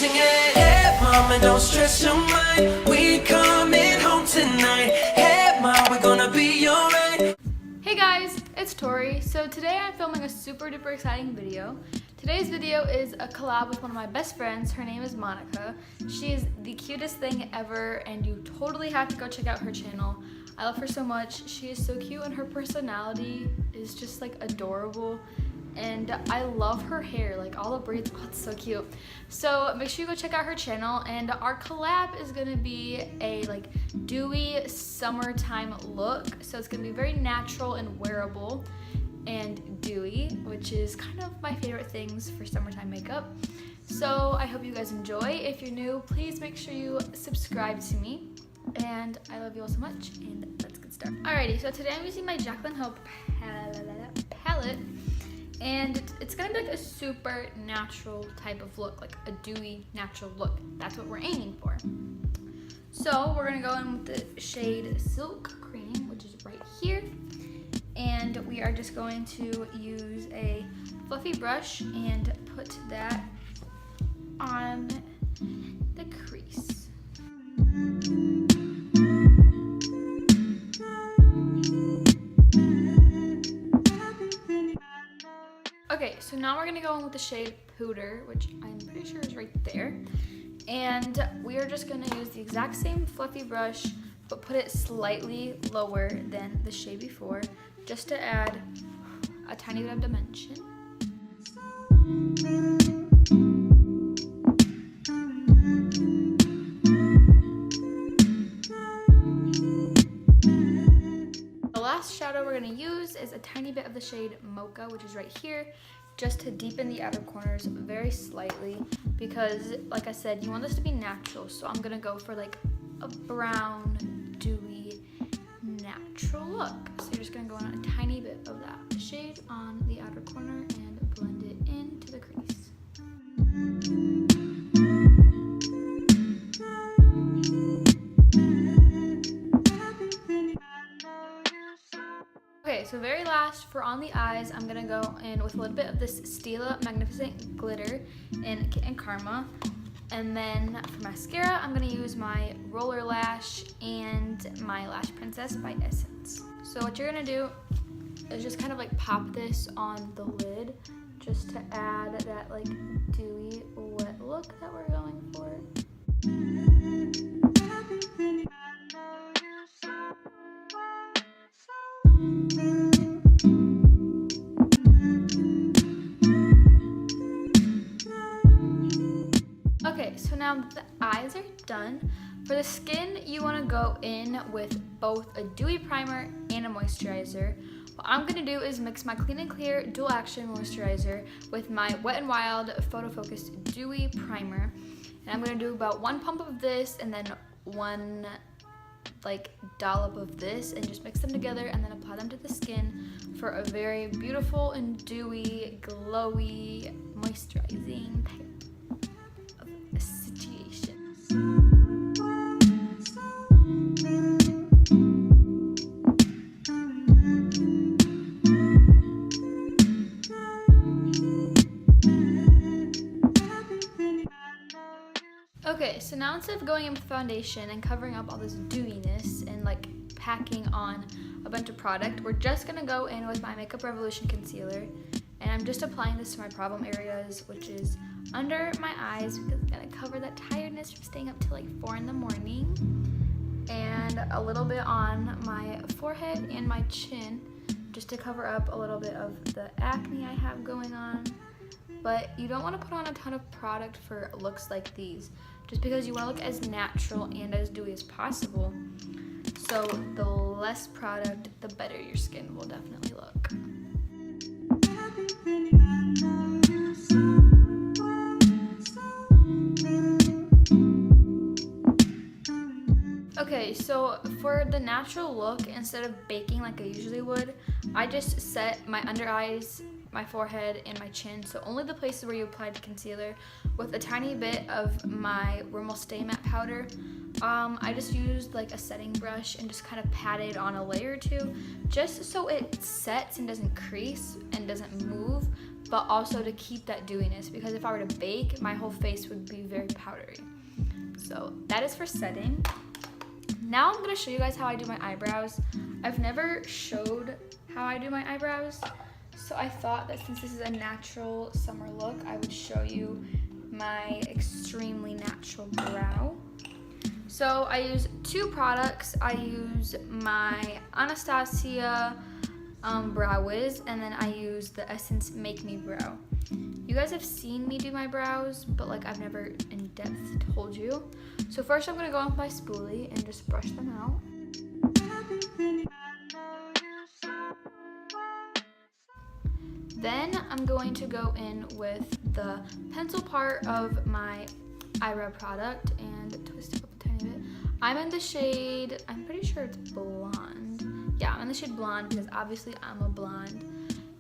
singing, hey mama, don't stress your mind. We coming home tonight. Hey mama, we're gonna be alright. Hey guys, it's Tori. So today I'm filming a super duper exciting video. Today's video is a collab with one of my best friends. Her name is Monica. She is the cutest thing ever and you totally have to go check out her channel. I love her so much. She is so cute and her personality is just like adorable. And I love her hair, like all the braids. Oh, it's so cute. So make sure you go check out her channel, and our collab is gonna be a like dewy summertime look. So it's gonna be very natural and wearable and dewy, which is kind of my favorite things for summertime makeup. So I hope you guys enjoy. If you're new, please make sure you subscribe to me. And I love you all so much, and let's get started. Alrighty, so today I'm using my Jaclyn Hill palette. And it's gonna be like a super natural type of look, like a dewy natural look. That's what we're aiming for. So we're gonna go in with the shade Silk Cream, which is right here. And we are just going to use a fluffy brush and put that on the crease. Okay, so now we're gonna go in with the shade Pooter, which I'm pretty sure is right there. And we are just gonna use the exact same fluffy brush, but put it slightly lower than the shade before, just to add a tiny bit of dimension. The last shadow we're gonna use is a tiny bit of the shade Mocha, which is right here, just to deepen the outer corners very slightly, because like I said, you want this to be natural. So I'm gonna go for like a brown, dewy, natural look. So you're just gonna go on a tiny bit of that shade on the outer corner and blend it into the crease. Okay, so very last for on the eyes, I'm gonna go in with a little bit of this Stila Magnificent Glitter in Kit and Karma. And then for mascara, I'm gonna use my Roller Lash and my Lash Princess by Essence. So what you're gonna do is just kind of like pop this on the lid, just to add that like dewy wet look that we're going for. Okay, so now that the eyes are done, for the skin, you want to go in with both a dewy primer and a moisturizer. What I'm going to do is mix my Clean and Clear Dual Action Moisturizer with my Wet n Wild Photo Focus Dewy Primer. And I'm going to do about 1 pump of this and then 1 like dollop of this, and just mix them together and then apply them to the skin for a very beautiful and dewy, glowy, moisturizing type of situation. Okay, so now instead of going in with foundation and covering up all this dewiness and like packing on a bunch of product, we're just gonna go in with my Makeup Revolution concealer, and I'm just applying this to my problem areas, which is under my eyes, because it's gonna cover that tiredness from staying up till like 4 in the morning, and a little bit on my forehead and my chin, just to cover up a little bit of the acne I have going on. But you don't want to put on a ton of product for looks like these, just because you want to look as natural and as dewy as possible. So the less product, the better your skin will definitely look. Okay, so for the natural look, instead of baking like I usually would, I just set my under eyes, my forehead, and my chin, so only the places where you applied the concealer, with a tiny bit of my Rimmel Stay Matte powder. I just used like a setting brush and just kind of patted on a layer or two, just so it sets and doesn't crease and doesn't move, but also to keep that dewiness, because if I were to bake, my whole face would be very powdery. So that is for setting. Now I'm gonna show you guys how I do my eyebrows. I've never showed how I do my eyebrows, so I thought that since this is a natural summer look, I would show you my extremely natural brow. So I use two products. I use my Anastasia Brow Wiz, and then I use the Essence Make Me Brow. You guys have seen me do my brows, but like I've never in depth told you. So first I'm gonna go in with my spoolie and just brush them out. Then I'm going to go in with the pencil part of my eyebrow product and twist it up a tiny bit. I'm in the shade, I'm pretty sure it's blonde. Yeah, I'm in the shade blonde because obviously I'm a blonde.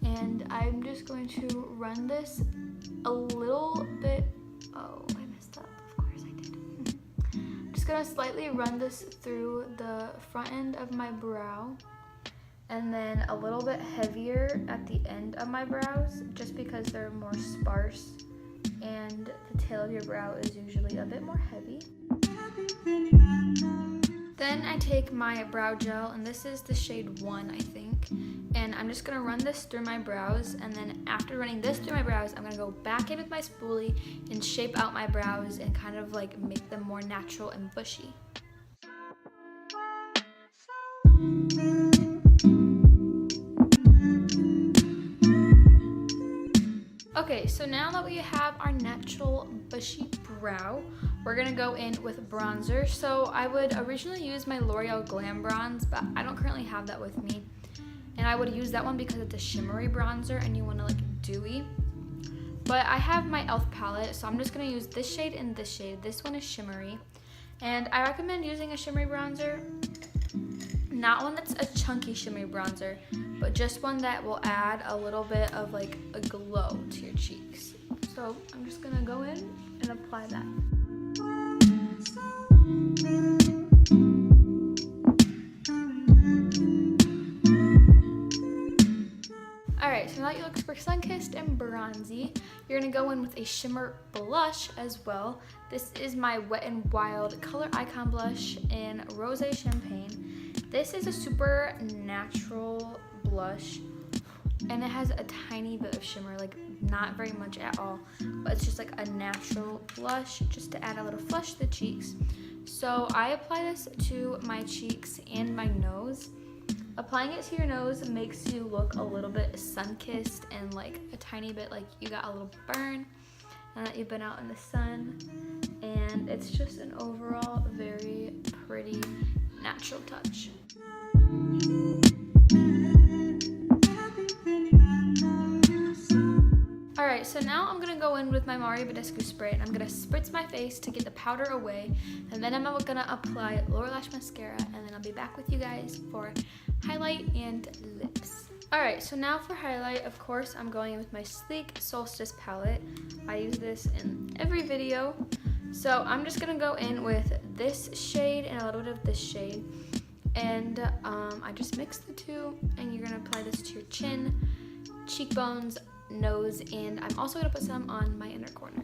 And I'm just going to run this a little bit. Oh, I messed up. Of course I did. I'm just gonna slightly run this through the front end of my brow, and then a little bit heavier at the end of my brows, just because they're more sparse and the tail of your brow is usually a bit more heavy. Then I take my brow gel, and this is the shade 1, I think, and I'm just gonna run this through my brows, and then after running this through my brows, I'm gonna go back in with my spoolie and shape out my brows and kind of like make them more natural and bushy. Okay, so now that we have our natural bushy brow, we're gonna go in with bronzer. So I would originally use my L'Oreal Glam Bronze, but I don't currently have that with me. And I would use that one because it's a shimmery bronzer and you wanna like dewy. But I have my e.l.f. palette, so I'm just gonna use this shade and this shade. This one is shimmery. And I recommend using a shimmery bronzer. Not one that's a chunky shimmery bronzer, but just one that will add a little bit of like a glow to your cheeks. So I'm just gonna go in and apply that. Alright, so now that you look super sun-kissed and bronzy, you're gonna go in with a shimmer blush as well. This is my Wet n Wild Color Icon Blush in Rosé Champagne. This is a super natural blush, and it has a tiny bit of shimmer, like not very much at all, but it's just like a natural blush just to add a little flush to the cheeks. So I apply this to my cheeks and my nose. Applying it to your nose makes you look a little bit sun-kissed and like a tiny bit like you got a little burn and that you've been out in the sun, and it's just an overall very pretty natural touch. Alright, so now I'm going to go in with my Mario Badescu spray, and I'm going to spritz my face to get the powder away, and then I'm going to apply lower lash mascara, and then I'll be back with you guys for highlight and lips. Alright, so now for highlight, of course, I'm going in with my Sleek Solstice palette. I use this in every video. So I'm just going to go in with this shade and a little bit of this shade. And I just mix the two, and you're going to apply this to your chin, cheekbones, nose, and I'm also going to put some on my inner corner.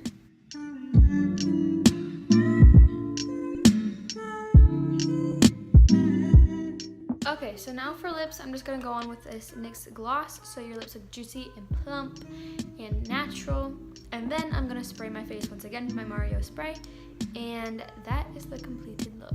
Okay, so now for lips, I'm just going to go on with this NYX gloss, so your lips look juicy and plump and natural. And then I'm going to spray my face once again with my Mario spray, and that is the completed look.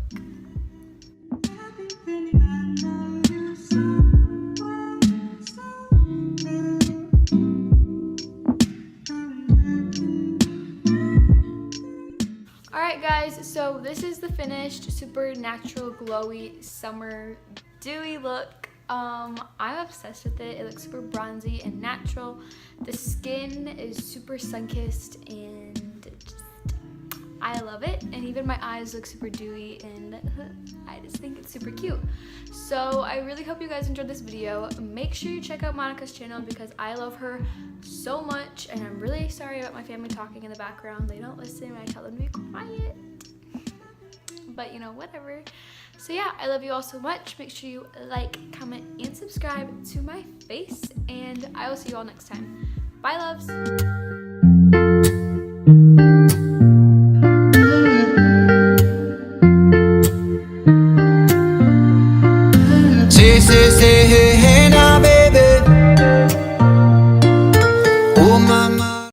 Alright guys, so this is the finished super natural glowy summer dewy look. I'm obsessed with it. It looks super bronzy and natural. The skin is super sun-kissed and just, I love it. And even my eyes look super dewy, and I just think it's super cute. So I really hope you guys enjoyed this video. Make sure you check out Monica's channel because I love her so much, and I'm really sorry about my family talking in the background. They don't listen when I tell them to be quiet. But you know, whatever. So yeah, I love you all so much. Make sure you like, comment, and subscribe to my face, and I will see you all next time. Bye, loves. Say,